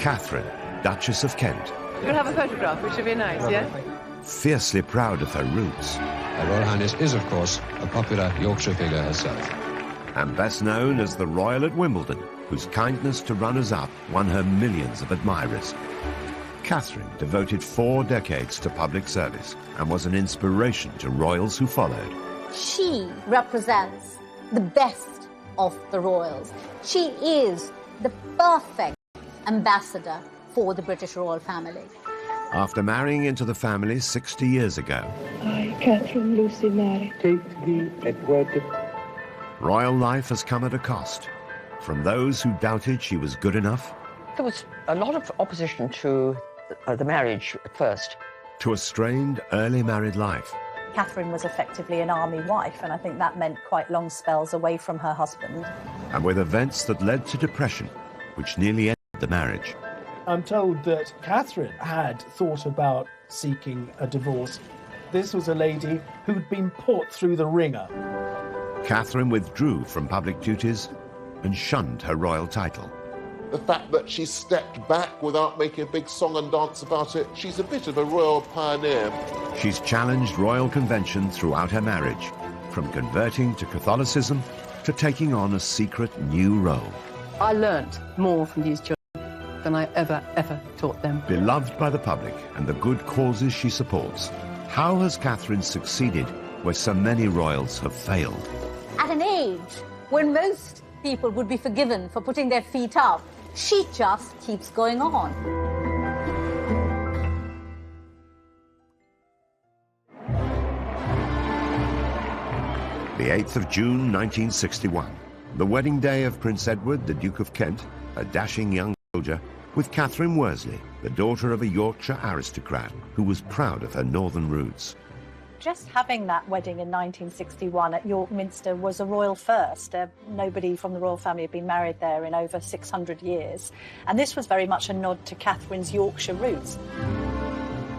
Katharine, Duchess of Kent. You'll have a photograph, which would be nice, yeah? Fiercely proud of her roots. Her Royal Highness is, of course, a popular Yorkshire figure herself. And best known as the Royal at Wimbledon, whose kindness to runners-up won her millions of admirers. Katharine devoted 4 decades to public service and was an inspiration to royals who followed. She represents the best of the royals. She is the perfect ambassador for the British royal family. After marrying into the family 60 years ago, I, Katharine Lucy Mary, take thee, Edward. royal life has come at a cost. From those who doubted she was good enough, There was a lot of opposition to the marriage at first. to a strained early married life. Katharine was effectively an army wife, and I think that meant quite long spells away from her husband. And with events that led to depression, which nearly ended the marriage. I'm told that Katharine had thought about seeking a divorce. This was a lady who'd been put through the ringer. Katharine withdrew from public duties and shunned her royal title. The fact that she stepped back without making a big song and dance about it, she's a bit of a royal pioneer. She's challenged royal convention throughout her marriage, from converting to Catholicism to taking on a secret new role. I learnt more from these children than I ever taught them. Beloved by the public and the good causes she supports, how has Katharine succeeded where so many royals have failed? At an age when most people would be forgiven for putting their feet up, she just keeps going on. The 8th of June 1961, the wedding day of Prince Edward, the Duke of Kent, a dashing young soldier, with Katharine Worsley, the daughter of a Yorkshire aristocrat who was proud of her northern roots. Just having that wedding in 1961 at York Minster was a royal first. Nobody from the royal family had been married there in over 600 years. And this was very much a nod to Katharine's Yorkshire roots.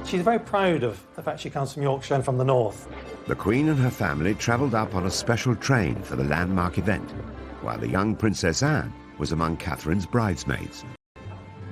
She's very proud of the fact she comes from Yorkshire and from the north. The Queen and her family travelled up on a special train for the landmark event, while the young Princess Anne was among Katharine's bridesmaids.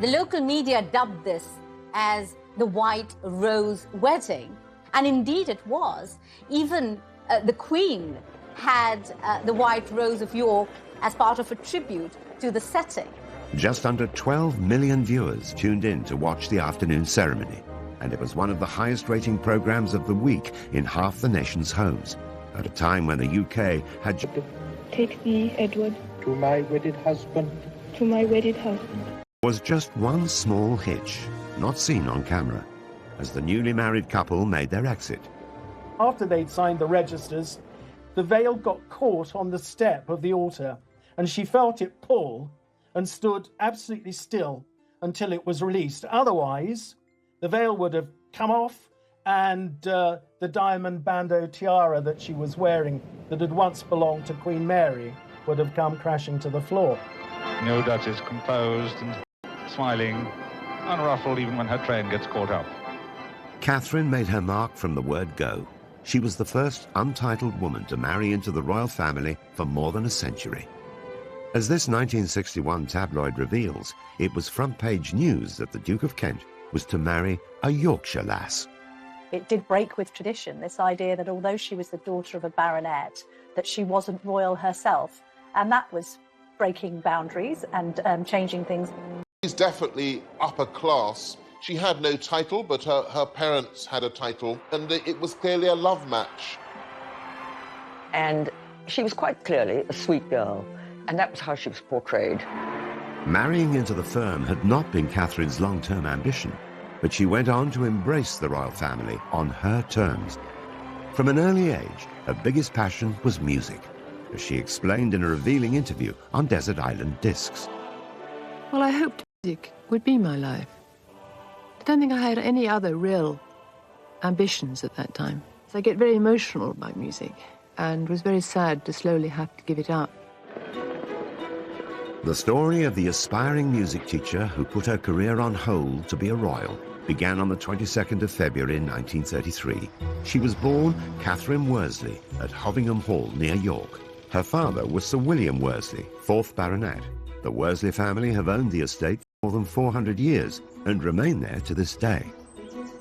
The local media dubbed this as the White Rose Wedding. And indeed it was. Even the Queen had the White Rose of York as part of a tribute to the setting. Just under 12 million viewers tuned in to watch the afternoon ceremony, and it was one of the highest-rating programmes of the week in half the nation's homes, at a time when the UK had... take thee, Edward, To my wedded husband. to my wedded husband. was just one small hitch, not seen on camera, as the newly married couple made their exit. After they'd signed the registers, the veil got caught on the step of the altar, and she felt it pull and stood absolutely still until it was released. Otherwise, the veil would have come off, and the diamond bandeau tiara that she was wearing that had once belonged to Queen Mary would have come crashing to the floor. No Duchess, composed and smiling, unruffled even when her train gets caught up. Katharine made her mark from the word go. She was the first untitled woman to marry into the royal family for more than a century. As this 1961 tabloid reveals, it was front-page news that the Duke of Kent was to marry a Yorkshire lass. It did break with tradition, this idea that although she was the daughter of a baronet, that she wasn't royal herself. And that was breaking boundaries and changing things. She's definitely upper class. She had no title, but her parents had a title, and it was clearly a love match. And she was quite clearly a sweet girl, and that was how she was portrayed. Marrying into the firm had not been Katharine's long-term ambition, but she went on to embrace the royal family on her terms. From an early age, her biggest passion was music, as she explained in a revealing interview on Desert Island Discs. Well, I hoped music would be my life. I don't think I had any other real ambitions at that time. So I get very emotional about music and was very sad to slowly have to give it up. The story of the aspiring music teacher who put her career on hold to be a royal began on the 22nd of February 1933. She was born Katharine Worsley at Hovingham Hall near York. Her father was Sir William Worsley, 4th Baronet. The Worsley family have owned the estate more than 400 years and remain there to this day.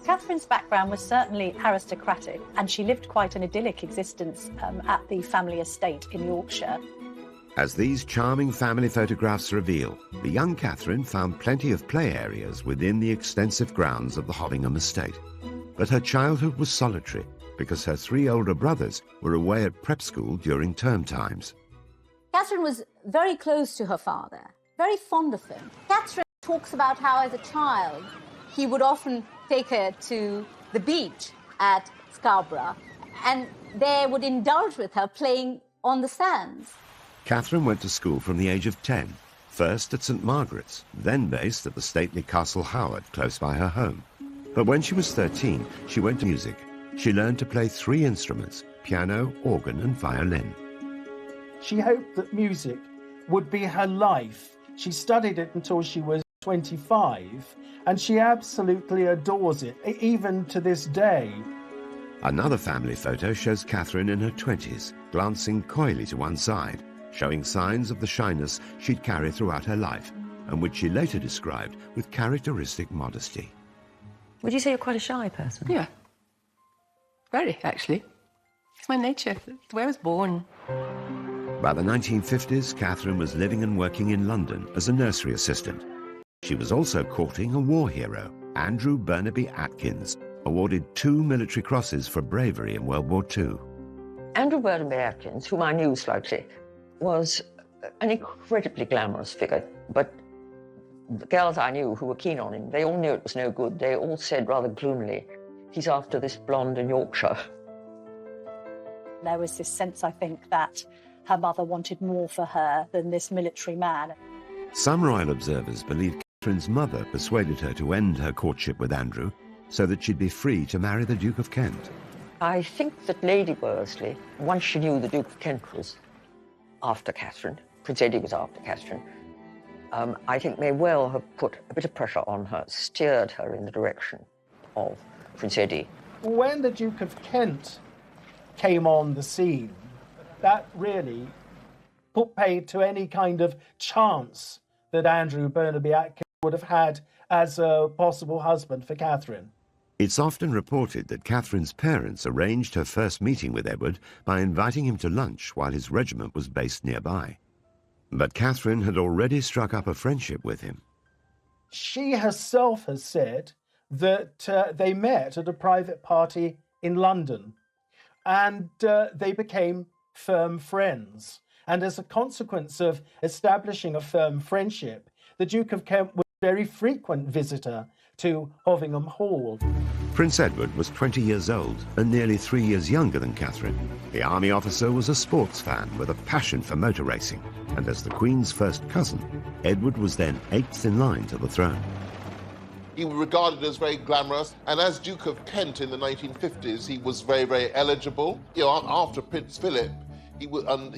Catherine's background was certainly aristocratic, and she lived quite an idyllic existence at the family estate in Yorkshire. As these charming family photographs reveal, the young Catherine found plenty of play areas within the extensive grounds of the Hovingham estate. But her childhood was solitary because her 3 older brothers were away at prep school during term times. Catherine was very close to her father, very fond of him. Catherine talks about how, as a child, he would often take her to the beach at Scarborough, and they would indulge with her playing on the sands. Catherine went to school from the age of 10, first at St Margaret's, then based at the stately Castle Howard, close by her home. But when she was 13, she went to music. She learned to play 3 instruments, piano, organ and violin. She hoped that music would be her life. She studied it until she was 25, and she absolutely adores it, even to this day. Another family photo shows Catherine in her 20s, glancing coyly to one side, showing signs of the shyness she'd carried throughout her life, and which she later described with characteristic modesty. Would you say you're quite a shy person? Yeah. Very, actually. It's my nature. It's the way I was born. By the 1950s, Catherine was living and working in London as a nursery assistant. She was also courting a war hero, Andrew Burnaby Atkins, awarded 2 military crosses for bravery in World War II. Andrew Burnaby Atkins, whom I knew slightly, was an incredibly glamorous figure, but the girls I knew who were keen on him, they all knew it was no good. They all said rather gloomily, he's after this blonde in Yorkshire. There was this sense, I think, that her mother wanted more for her than this military man. Some royal observers believe Catherine's mother persuaded her to end her courtship with Andrew so that she'd be free to marry the Duke of Kent. I think that Lady Worsley, once she knew the Duke of Kent was after Catherine, Prince Eddie was after Catherine, I think may well have put a bit of pressure on her, steered her in the direction of Prince Eddie. When the Duke of Kent came on the scene, that really put paid to any kind of chance that Andrew Burnaby Atkins would have had as a possible husband for Catherine. It's often reported that Catherine's parents arranged her first meeting with Edward by inviting him to lunch while his regiment was based nearby. But Catherine had already struck up a friendship with him. She herself has said that they met at a private party in London, and they became firm friends. And as a consequence of establishing a firm friendship, the Duke of Kent was a very frequent visitor to Hovingham Hall. Prince Edward was 20 years old and nearly 3 years younger than Catherine. The army officer was a sports fan with a passion for motor racing, and as the Queen's first cousin, Edward was then 8th in line to the throne. He was regarded as very glamorous, and as Duke of Kent in the 1950s, he was very, very eligible. You know, after Prince Philip, he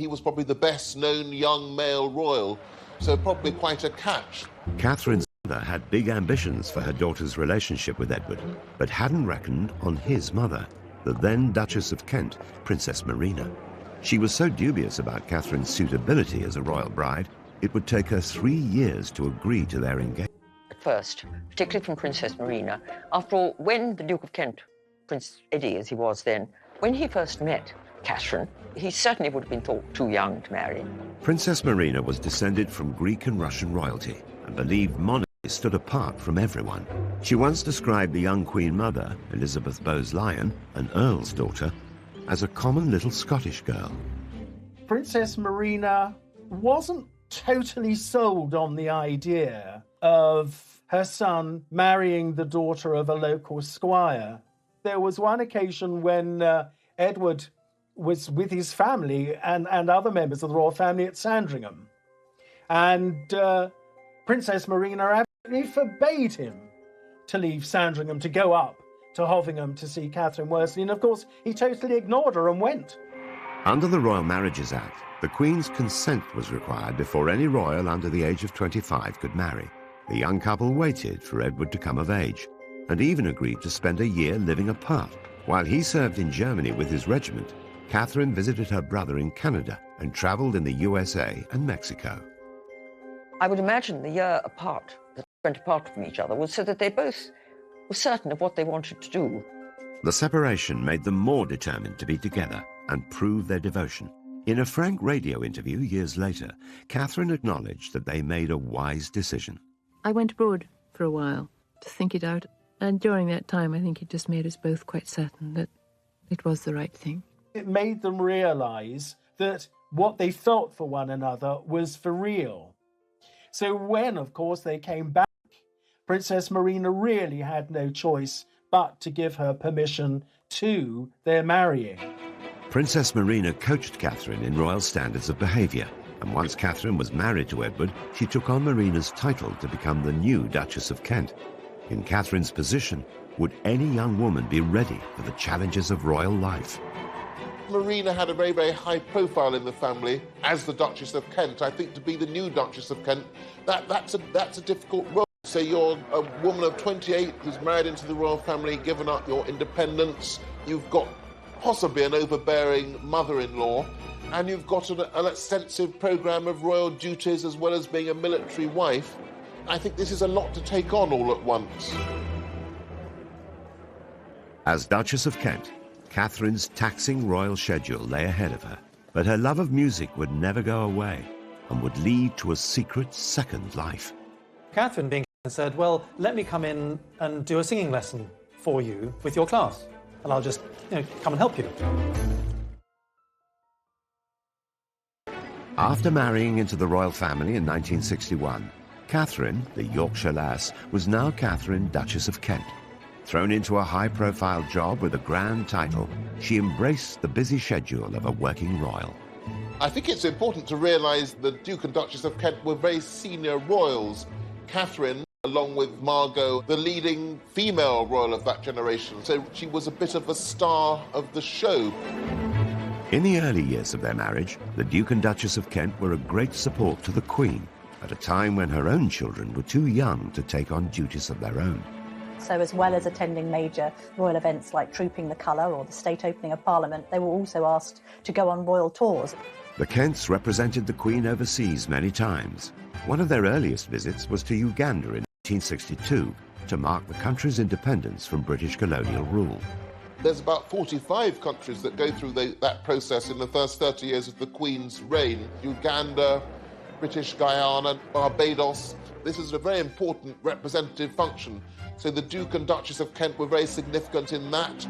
was probably the best-known young male royal, so probably quite a catch. Catherine's mother had big ambitions for her daughter's relationship with Edward, but hadn't reckoned on his mother, the then Duchess of Kent, Princess Marina. She was so dubious about Catherine's suitability as a royal bride, it would take her 3 years to agree to their engagement. At first, particularly from Princess Marina, after all, when the Duke of Kent, Prince Eddie as he was then, when he first met Catherine, he certainly would have been thought too young to marry. Princess Marina was descended from Greek and Russian royalty and believed monarchy stood apart from everyone. She once described the young Queen Mother, Elizabeth Bowes-Lyon, an Earl's daughter, as a common little Scottish girl. Princess Marina wasn't totally sold on the idea of her son marrying the daughter of a local squire. There was one occasion when Edward was with his family and other members of the royal family at Sandringham. And Princess Marina absolutely forbade him to leave Sandringham to go up to Hovingham to see Katharine Worsley. And of course, he totally ignored her and went. Under the Royal Marriages Act, the Queen's consent was required before any royal under the age of 25 could marry. The young couple waited for Edward to come of age and even agreed to spend a year living apart. While he served in Germany with his regiment, Catherine visited her brother in Canada and travelled in the USA and Mexico. I would imagine the year apart went apart from each other was so that they both were certain of what they wanted to do. The separation made them more determined to be together and prove their devotion. In a frank radio interview years later, Catherine acknowledged that they made a wise decision. I went abroad for a while to think it out, and during that time I think it just made us both quite certain that it was the right thing. It made them realise that what they felt for one another was for real. So when, of course, they came back, Princess Marina really had no choice but to give her permission to their marrying. Princess Marina coached Catherine in royal standards of behaviour, and once Catherine was married to Edward, she took on Marina's title to become the new Duchess of Kent. In Catherine's position, would any young woman be ready for the challenges of royal life? Marina had a very, very high profile in the family as the Duchess of Kent. I think to be the new Duchess of Kent, that's a difficult role. So you're a woman of 28 who's married into the royal family, given up your independence. You've got possibly an overbearing mother-in-law, and you've got an extensive programme of royal duties as well as being a military wife. I think this is a lot to take on all at once. As Duchess of Kent, Catherine's taxing royal schedule lay ahead of her, but her love of music would never go away and would lead to a secret second life. Catherine, being said, well, let me come in and do a singing lesson for you with your class, and I'll just, come and help you. After marrying into the royal family in 1961, Catherine, the Yorkshire lass, was now Catherine, Duchess of Kent. Thrown into a high-profile job with a grand title, she embraced the busy schedule of a working royal. I think it's important to realise the Duke and Duchess of Kent were very senior royals. Catherine, along with Margot, the leading female royal of that generation, so she was a bit of a star of the show. In the early years of their marriage, the Duke and Duchess of Kent were a great support to the Queen, at a time when her own children were too young to take on duties of their own. So as well as attending major royal events like Trooping the Colour or the state opening of Parliament, they were also asked to go on royal tours. The Kents represented the Queen overseas many times. One of their earliest visits was to Uganda in 1962 to mark the country's independence from British colonial rule. There's about 45 countries that go through that process in the first 30 years of the Queen's reign. Uganda, British Guyana, Barbados. This is a very important representative function. So the Duke and Duchess of Kent were very significant in that.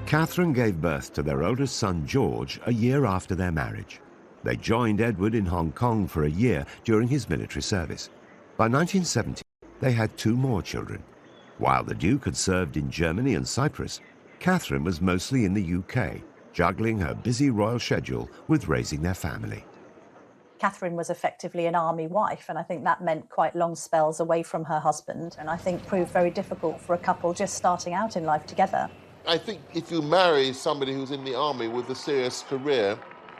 Catherine gave birth to their oldest son, George, a year after their marriage. They joined Edward in Hong Kong for a year during his military service. By 1970, they had 2 more children. While the Duke had served in Germany and Cyprus, Catherine was mostly in the UK, juggling her busy royal schedule with raising their family. Catherine was effectively an army wife, and I think that meant quite long spells away from her husband, and I think proved very difficult for a couple just starting out in life together. I think if you marry somebody who's in the army with a serious career,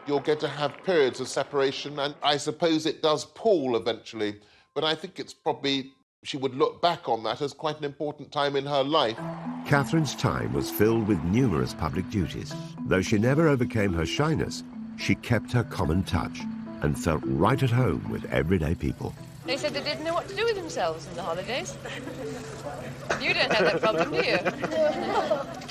you'll get to have periods of separation, and I suppose it does pall eventually, but I think it's probably, she would look back on that as quite an important time in her life. Catherine's time was filled with numerous public duties. Though she never overcame her shyness, she kept her common touch and felt right at home with everyday people. They said they didn't know what to do with themselves in the holidays. You don't have that problem, do you?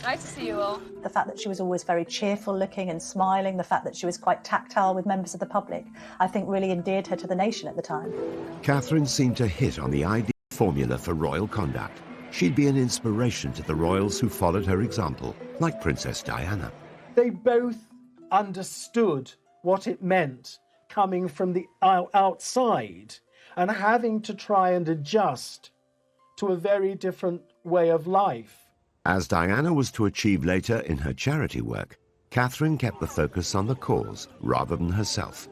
Nice to see you all. The fact that she was always very cheerful looking and smiling, the fact that she was quite tactile with members of the public, I think really endeared her to the nation at the time. Catherine seemed to hit on the ideal formula for royal conduct. She'd be an inspiration to the royals who followed her example, like Princess Diana. They both understood what it meant coming from the outside and having to try and adjust to a very different way of life. As Diana was to achieve later in her charity work, Catherine kept the focus on the cause rather than herself.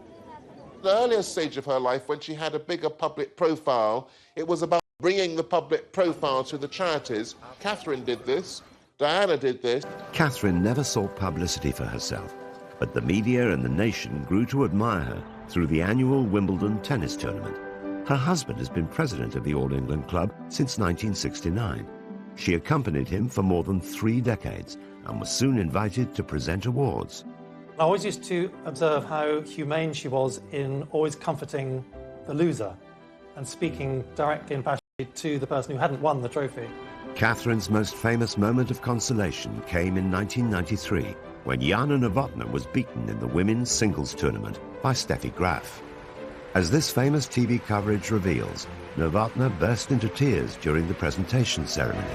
The earlier stage of her life, when she had a bigger public profile, it was about bringing the public profile to the charities. Catherine did this, Diana did this. Catherine never sought publicity for herself, but the media and the nation grew to admire her through the annual Wimbledon tennis tournament. Her husband has been president of the All England Club since 1969. She accompanied him for more than 3 decades and was soon invited to present awards. I always used to observe how humane she was in always comforting the loser and speaking directly and passionately to the person who hadn't won the trophy. Catherine's most famous moment of consolation came in 1993, when Jana Novotná was beaten in the women's singles tournament by Steffi Graf. As this famous TV coverage reveals, Novotná burst into tears during the presentation ceremony.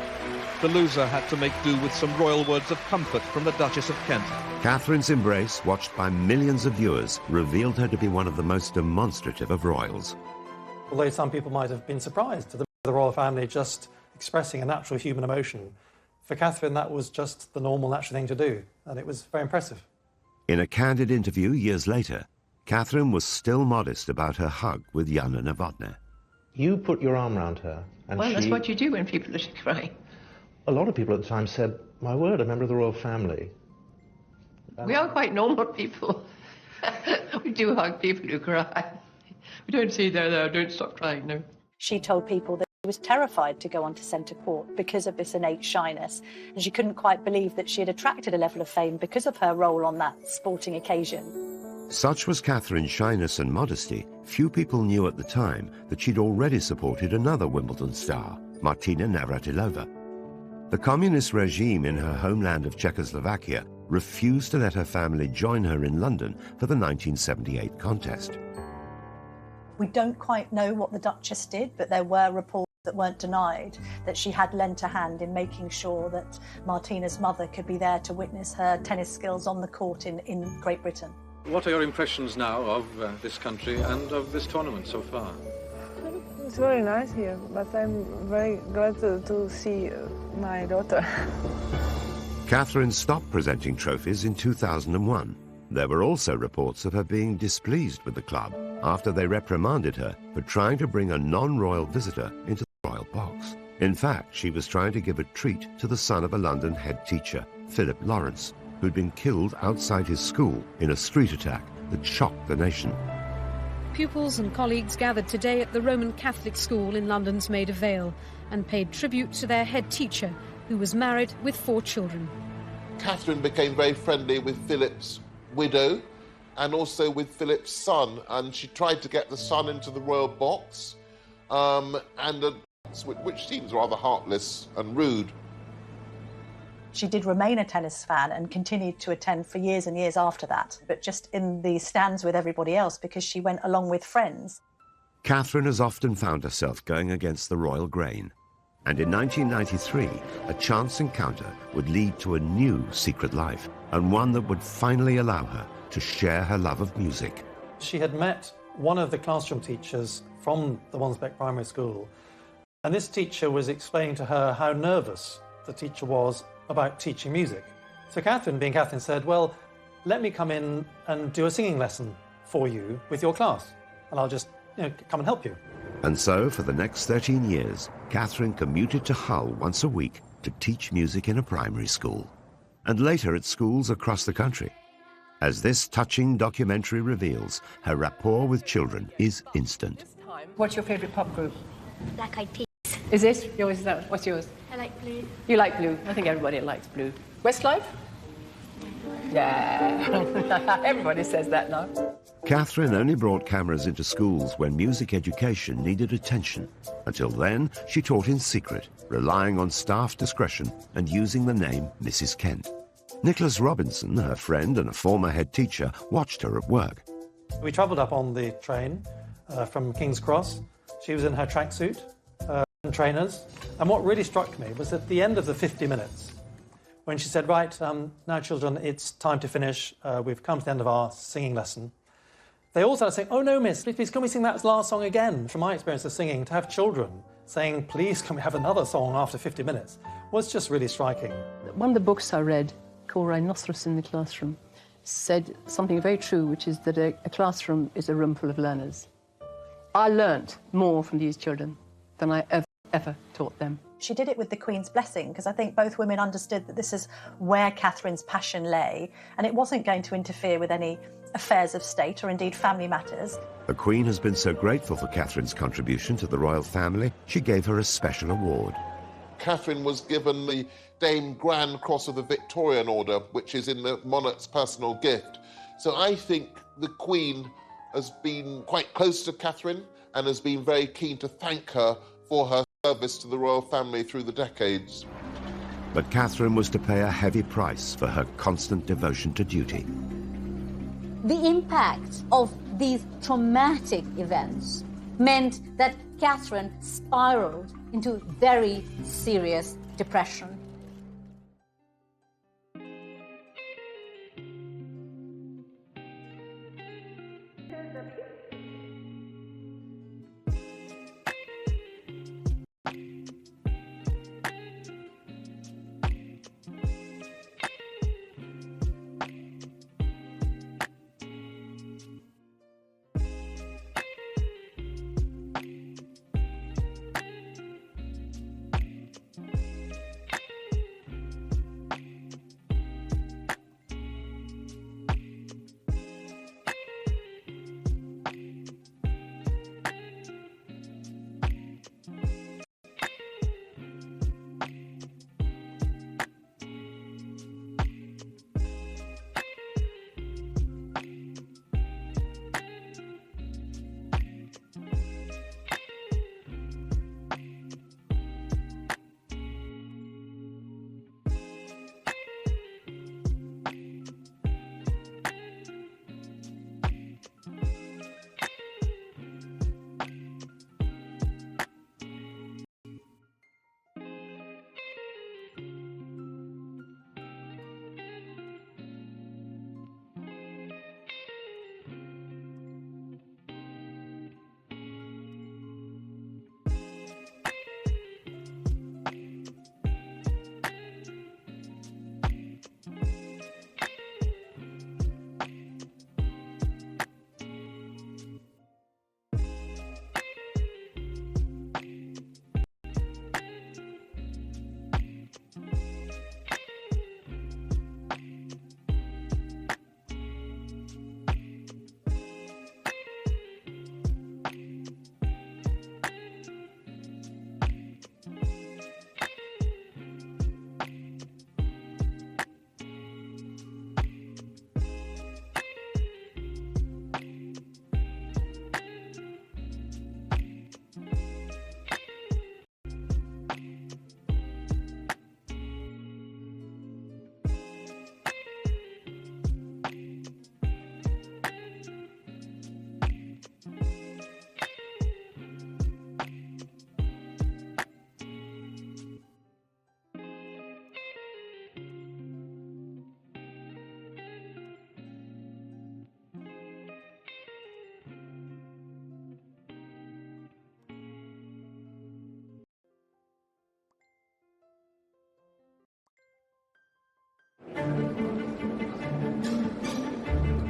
The loser had to make do with some royal words of comfort from the Duchess of Kent. Catherine's embrace, watched by millions of viewers, revealed her to be one of the most demonstrative of royals. Although some people might have been surprised to the royal family just expressing a natural human emotion, for Catherine that was just the normal, natural thing to do, and it was very impressive. In a candid interview years later, Catherine was still modest about her hug with Jana Novotná. You put your arm around her, and well, that's what you do when people are crying. A lot of people at the time said, my word, a member of the royal family. We are quite normal people. We do hug people who cry. We don't say, there, don't stop crying, no. She told people that she was terrified to go onto centre court because of this innate shyness, and she couldn't quite believe that she had attracted a level of fame because of her role on that sporting occasion. Such was Catherine's shyness and modesty, few people knew at the time that she'd already supported another Wimbledon star, Martina Navratilova. The communist regime in her homeland of Czechoslovakia refused to let her family join her in London for the 1978 contest. We don't quite know what the Duchess did, but there were reports that weren't denied that she had lent a hand in making sure that Martina's mother could be there to witness her tennis skills on the court in Great Britain. What are your impressions now of this country and of this tournament so far? It's very nice here, but I'm very glad to see my daughter. Catherine stopped presenting trophies in 2001. There were also reports of her being displeased with the club after they reprimanded her for trying to bring a non-royal visitor into the royal box. In fact, she was trying to give a treat to the son of a London head teacher, Philip Lawrence, who'd been killed outside his school in a street attack that shocked the nation. Pupils and colleagues gathered today at the Roman Catholic school in London's Maida Vale and paid tribute to their head teacher, who was married with 4 children. Catherine became very friendly with Philip's widow and also with Philip's son, and she tried to get the son into the royal box, which seems rather heartless and rude. She did remain a tennis fan and continued to attend for years and years after that, but just in the stands with everybody else because she went along with friends. Catherine has often found herself going against the royal grain. And in 1993, a chance encounter would lead to a new secret life, and one that would finally allow her to share her love of music. She had met one of the classroom teachers from the Wansbeck Primary School, and this teacher was explaining to her how nervous the teacher was about teaching music. So Catherine, being Catherine, said, well, let me come in and do a singing lesson for you with your class, and I'll just come and help you. And so, for the next 13 years, Catherine commuted to Hull once a week to teach music in a primary school, and later at schools across the country. As this touching documentary reveals, her rapport with children is instant. What's your favourite pop group? Black Eyed Peas. Is it? Yours is that? What's yours? I like blue. You like blue? I think everybody likes blue. Westlife? Yeah. Everybody says that now. Catherine only brought cameras into schools when music education needed attention. Until then, she taught in secret, relying on staff discretion and using the name Mrs. Kent. Nicholas Robinson, her friend and a former head teacher, watched her at work. We travelled up on the train from King's Cross. She was in her tracksuit and trainers. And what really struck me was at the end of the 50 minutes, when she said, right, now children, it's time to finish. We've come to the end of our singing lesson. They all started saying, oh no, miss, please, can we sing that last song again? From my experience of singing, to have children saying, please, can we have another song after 50 minutes, was just really striking. One of the books I read, called Rhinoceros in the Classroom, said something very true, which is that a classroom is a room full of learners. I learnt more from these children than I ever taught them. She did it with the Queen's blessing, because I think both women understood that this is where Catherine's passion lay, and it wasn't going to interfere with any affairs of state or indeed family matters. The Queen has been so grateful for Catherine's contribution to the royal family, she gave her a special award. Catherine was given the Dame Grand Cross of the Victorian Order, which is in the monarch's personal gift. So I think the Queen has been quite close to Catherine and has been very keen to thank her for her service to the royal family through the decades. But Catherine was to pay a heavy price for her constant devotion to duty. The impact of these traumatic events meant that Catherine spiraled into very serious depression.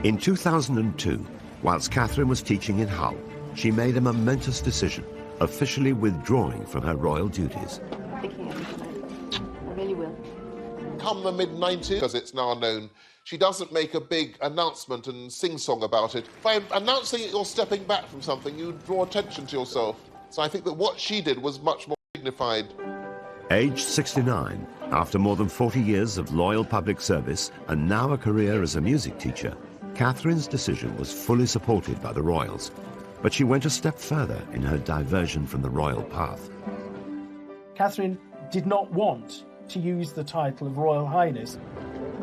In 2002, whilst Catherine was teaching in Hull, she made a momentous decision, officially withdrawing from her royal duties. Thinking of it, I really will. Come the mid-90s, as it's now known, she doesn't make a big announcement and sing-song about it. By announcing that you're stepping back from something, you draw attention to yourself. So I think that what she did was much more dignified. Aged 69, after more than 40 years of loyal public service and now a career as a music teacher, Catherine's decision was fully supported by the royals. But she went a step further in her diversion from the royal path. Catherine did not want to use the title of Royal Highness.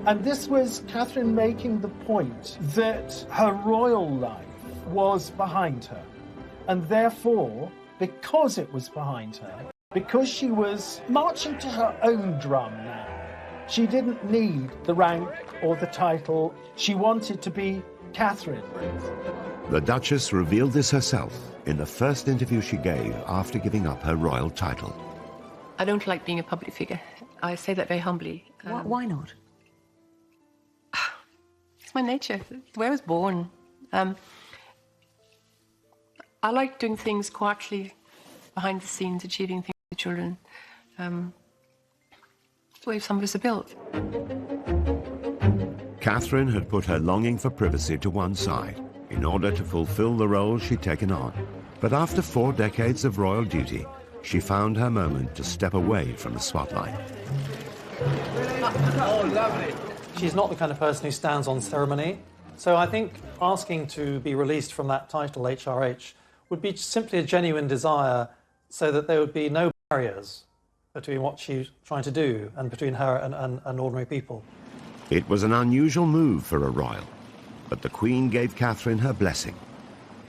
And this was Catherine making the point that her royal life was behind her. And therefore, because it was behind her, because she was marching to her own drum now, she didn't need the rank or the title. She wanted to be Catherine. The Duchess revealed this herself in the first interview she gave after giving up her royal title. I don't like being a public figure. I say that very humbly. Why not? It's my nature. It's the way I was born. I like doing things quietly behind the scenes, achieving things for children. It's the way some of us are built. Catherine had put her longing for privacy to one side in order to fulfill the role she'd taken on. But after 4 decades of royal duty, she found her moment to step away from the spotlight. Oh, lovely. She's not the kind of person who stands on ceremony. So I think asking to be released from that title, HRH, would be simply a genuine desire so that there would be no barriers between what she's trying to do and between her and ordinary people. It was an unusual move for a royal, but the Queen gave Catherine her blessing.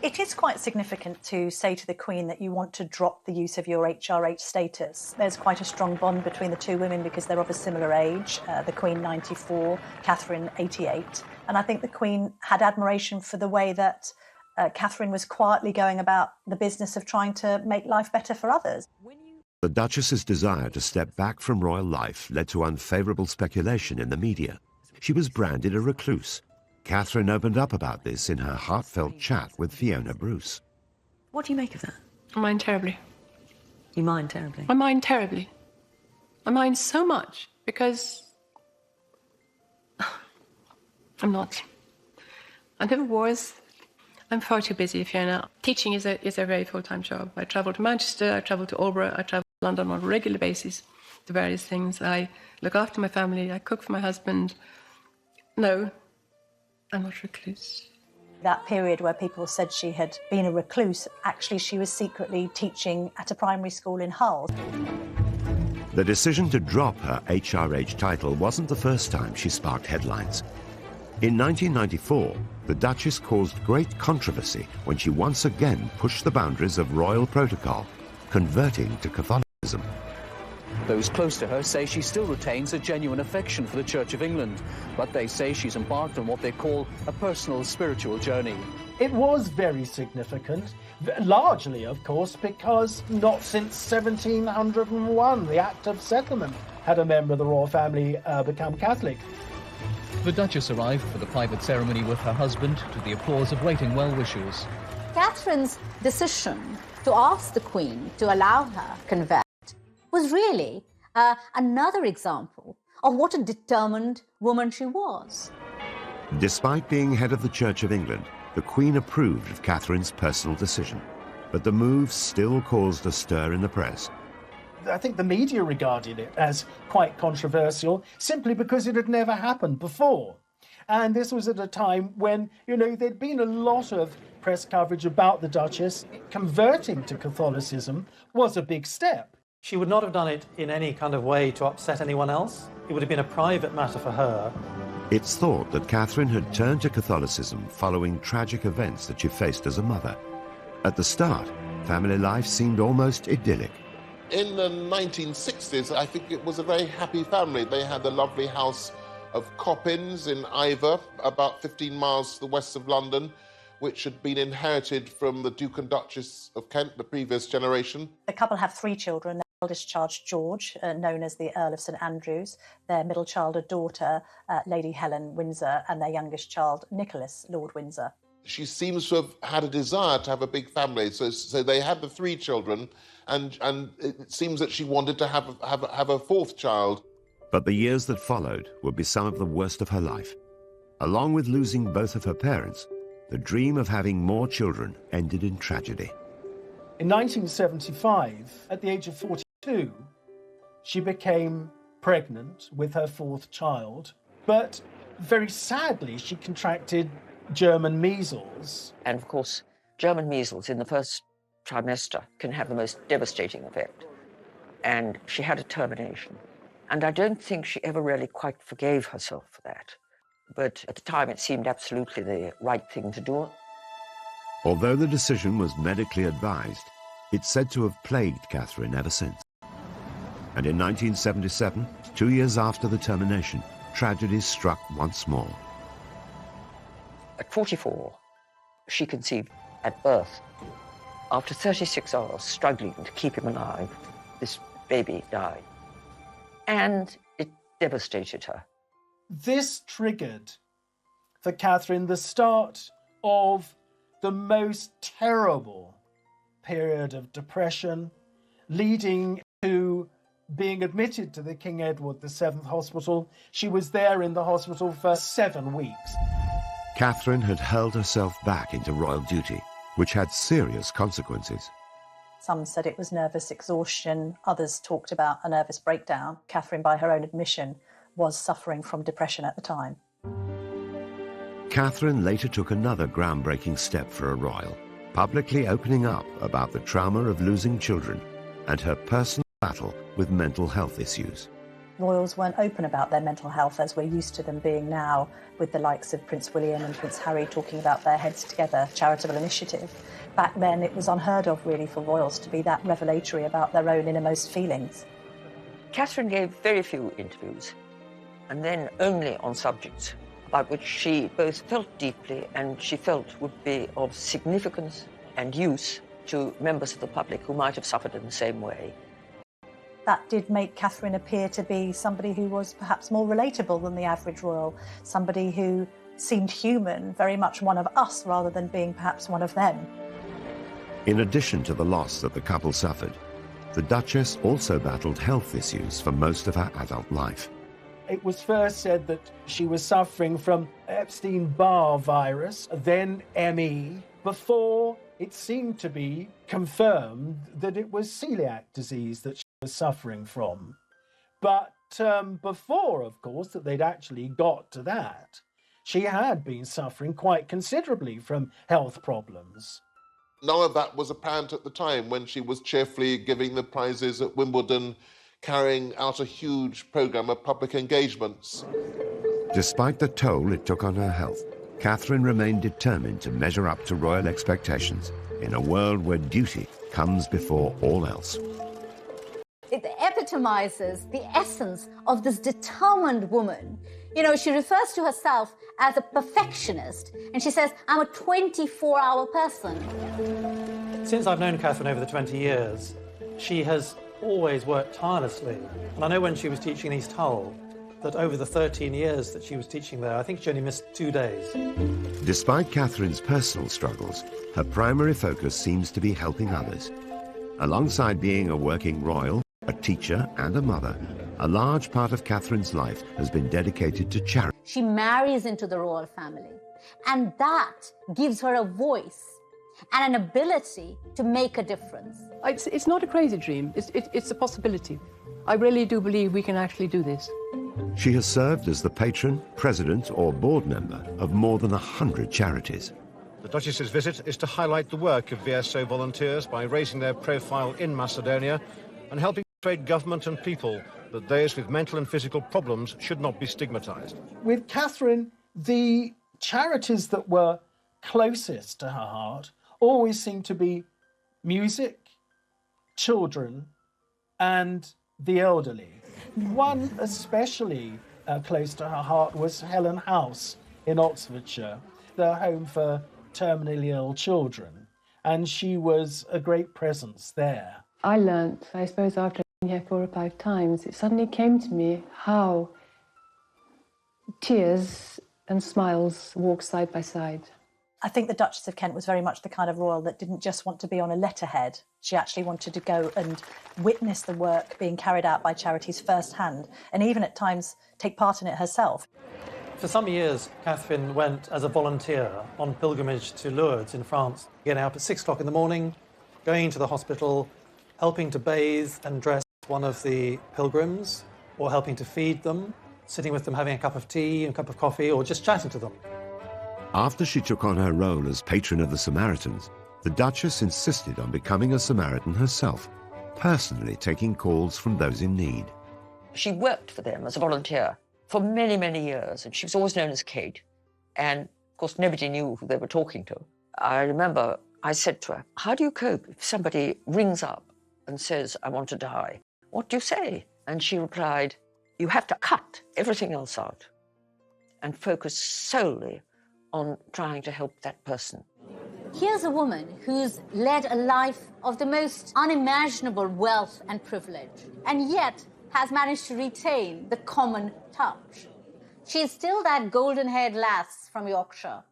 It is quite significant to say to the Queen that you want to drop the use of your HRH status. There's quite a strong bond between the two women because they're of a similar age. The Queen 94, Catherine 88. And I think the Queen had admiration for the way that Catherine was quietly going about the business of trying to make life better for others. The Duchess's desire to step back from royal life led to unfavourable speculation in the media. She was branded a recluse. Catherine opened up about this in her heartfelt chat with Fiona Bruce. What do you make of that? I mind terribly. You mind terribly? I mind terribly. I mind so much because I'm not. I never was. I'm far too busy, Fiona. Teaching is a very full-time job. I travel to Manchester, I travel to Albury, I travel to London on a regular basis to various things. I look after my family, I cook for my husband. No, I'm not a recluse. That period where people said she had been a recluse, actually she was secretly teaching at a primary school in Hull. The decision to drop her HRH title wasn't the first time she sparked headlines. In 1994, the Duchess caused great controversy when she once again pushed the boundaries of royal protocol, converting to Catholicism. Those close to her say she still retains a genuine affection for the Church of England, but they say she's embarked on what they call a personal spiritual journey. It was very significant, largely, of course, because not since 1701, the Act of Settlement, had a member of the royal family become Catholic. The Duchess arrived for the private ceremony with her husband to the applause of waiting well-wishers. Catherine's decision to ask the Queen to allow her convert was really another example of what a determined woman she was. Despite being head of the Church of England, the Queen approved of Catherine's personal decision, but the move still caused a stir in the press. I think the media regarded it as quite controversial simply because it had never happened before. And this was at a time when, there'd been a lot of press coverage about the Duchess. Converting to Catholicism was a big step. She would not have done it in any kind of way to upset anyone else. It would have been a private matter for her. It's thought that Catherine had turned to Catholicism following tragic events that she faced as a mother. At the start, family life seemed almost idyllic. In the 1960s, I think it was a very happy family. They had the lovely house of Coppins in Iver, about 15 miles to the west of London, which had been inherited from the Duke and Duchess of Kent, the previous generation. The couple have 3 children. Their eldest child, George, known as the Earl of St Andrews, their middle child, a daughter, Lady Helen Windsor, and their youngest child, Nicholas, Lord Windsor. She seems to have had a desire to have a big family, so they had the 3 children, and it seems that she wanted to have a 4th child. But the years that followed would be some of the worst of her life. Along with losing both of her parents, the dream of having more children ended in tragedy. In 1975, at the age of 42, she became pregnant with her 4th child, but very sadly she contracted German measles. And of course, German measles in the first trimester can have the most devastating effect. And she had a termination. And I don't think she ever really quite forgave herself for that. But at the time, it seemed absolutely the right thing to do. Although the decision was medically advised, it's said to have plagued Catherine ever since. And in 1977, 2 years after the termination, tragedy struck once more. At 44, she conceived at birth. After 36 hours struggling to keep him alive, this baby died. And it devastated her. This triggered for Catherine the start of the most terrible period of depression, leading to being admitted to the King Edward VII Hospital. She was there in the hospital for 7 weeks. Catherine had hurled herself back into royal duty, which had serious consequences. Some said it was nervous exhaustion. Others talked about a nervous breakdown. Catherine, by her own admission, was suffering from depression at the time. Catherine later took another groundbreaking step for a royal, publicly opening up about the trauma of losing children and her personal battle with mental health issues. Royals weren't open about their mental health as we're used to them being now, with the likes of Prince William and Prince Harry talking about their Heads Together charitable initiative. Back then it was unheard of really for royals to be that revelatory about their own innermost feelings. Catherine gave very few interviews, and then only on subjects about which she both felt deeply and she felt would be of significance and use to members of the public who might have suffered in the same way. That did make Catherine appear to be somebody who was perhaps more relatable than the average royal, somebody who seemed human, very much one of us rather than being perhaps one of them. In addition to the loss that the couple suffered, the Duchess also battled health issues for most of her adult life. It was first said that she was suffering from Epstein-Barr virus, then ME, before it seemed to be confirmed that it was celiac disease that she was suffering from. But before, of course, that they'd actually got to that, she had been suffering quite considerably from health problems. None of that was apparent at the time when she was cheerfully giving the prizes at Wimbledon, carrying out a huge programme of public engagements. Despite the toll it took on her health, Catherine remained determined to measure up to royal expectations in a world where duty comes before all else. It epitomizes the essence of this determined woman. You know, she refers to herself as a perfectionist, and she says, I'm a 24-hour person. Since I've known Catherine over the 20 years, she has always worked tirelessly. And I know when she was teaching in East Hull, that over the 13 years that she was teaching there, I think she only missed 2 days. Despite Catherine's personal struggles, her primary focus seems to be helping others. Alongside being a working royal, a teacher and a mother, a large part of Catherine's life has been dedicated to charity. She marries into the royal family, and that gives her a voice and an ability to make a difference. It's not a crazy dream. It's a possibility. I really do believe we can actually do this. She has served as the patron, president or board member of more than 100 charities. The Duchess's visit is to highlight the work of VSO volunteers by raising their profile in Macedonia and helping persuade government and people that those with mental and physical problems should not be stigmatised. With Catherine, the charities that were closest to her heart always seemed to be music, children, and the elderly. One especially close to her heart was Helen House in Oxfordshire, the home for terminally ill children, and she was a great presence there. I learnt, I suppose, after being here 4 or 5 times, it suddenly came to me how tears and smiles walk side by side. I think the Duchess of Kent was very much the kind of royal that didn't just want to be on a letterhead. She actually wanted to go and witness the work being carried out by charities firsthand, and even at times take part in it herself. For some years, Catherine went as a volunteer on pilgrimage to Lourdes in France, getting up at 6 o'clock in the morning, going to the hospital, helping to bathe and dress one of the pilgrims, or helping to feed them, sitting with them having a cup of tea, a cup of coffee, or just chatting to them. After she took on her role as patron of the Samaritans, the Duchess insisted on becoming a Samaritan herself, personally taking calls from those in need. She worked for them as a volunteer for many, many years, and she was always known as Kate. And, of course, nobody knew who they were talking to. I remember I said to her, how do you cope if somebody rings up and says, I want to die? What do you say? And she replied, you have to cut everything else out and focus solely on trying to help that person. Here's a woman who's led a life of the most unimaginable wealth and privilege, and yet has managed to retain the common touch. She's still that golden-haired lass from Yorkshire,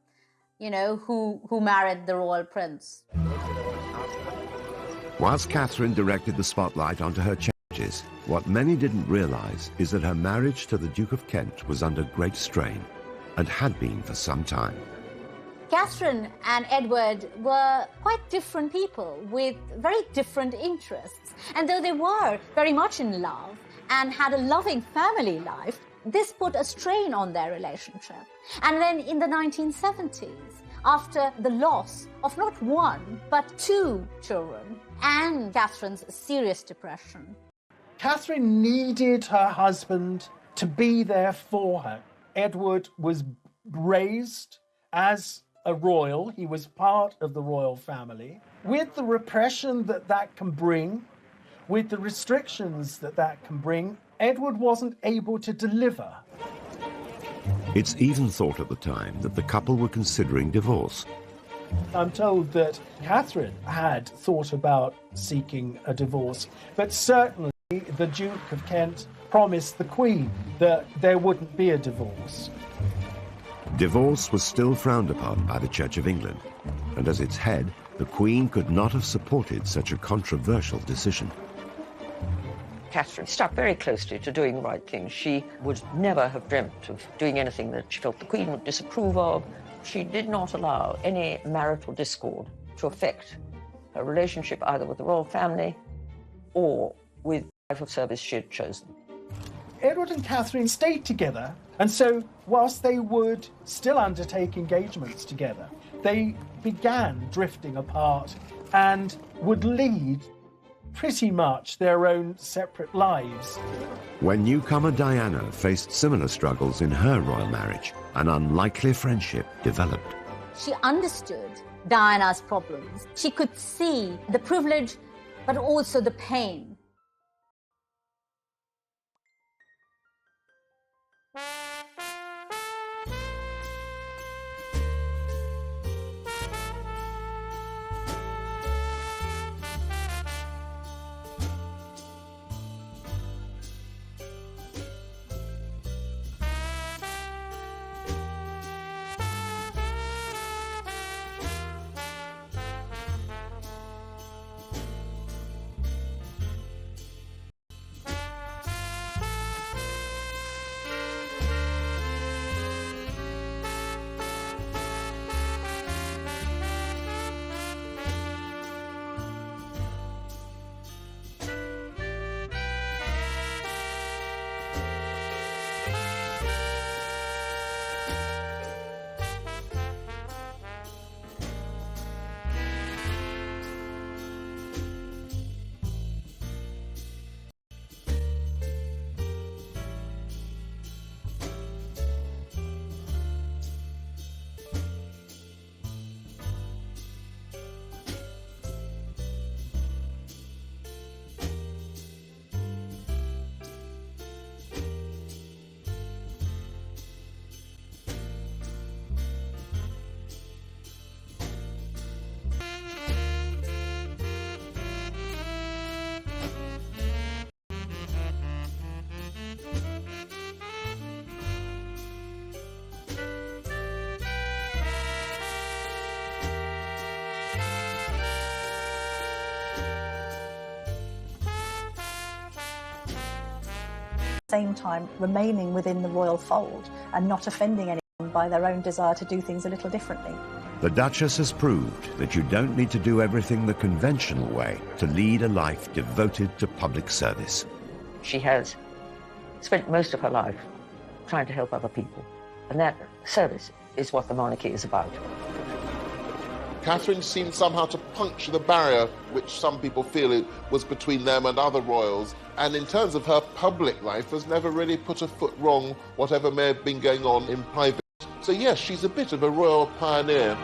you know, who married the royal prince. Whilst Catherine directed the spotlight onto her charities, what many didn't realise is that her marriage to the Duke of Kent was under great strain, and had been for some time. Catherine and Edward were quite different people with very different interests. And though they were very much in love and had a loving family life, this put a strain on their relationship. And then in the 1970s, after the loss of not 1, but 2 children, and Catherine's serious depression, Catherine needed her husband to be there for her. Edward was raised as a royal. He was part of the royal family. With the repression that can bring, with the restrictions that can bring, Edward wasn't able to deliver. It's even thought at the time that the couple were considering divorce. I'm told that Catherine had thought about seeking a divorce, but certainly the Duke of Kent promised the Queen that there wouldn't be a divorce. Divorce was still frowned upon by the Church of England, and as its head, the Queen could not have supported such a controversial decision. Catherine stuck very closely to doing the right thing. She would never have dreamt of doing anything that she felt the Queen would disapprove of. She did not allow any marital discord to affect her relationship either with the royal family or with the life of service she had chosen. Edward and Catherine stayed together, and so whilst they would still undertake engagements together, they began drifting apart and would lead pretty much their own separate lives. When newcomer Diana faced similar struggles in her royal marriage, an unlikely friendship developed. She understood Diana's problems. She could see the privilege, but also the pain. Same time remaining within the royal fold and not offending anyone by their own desire to do things a little differently. The Duchess has proved that you don't need to do everything the conventional way to lead a life devoted to public service. She has spent most of her life trying to help other people, and that service is what the monarchy is about. Catherine seemed somehow to puncture the barrier which some people feel it was between them and other royals, and in terms of her public life has never really put a foot wrong, whatever may have been going on in private. So yes, she's a bit of a royal pioneer.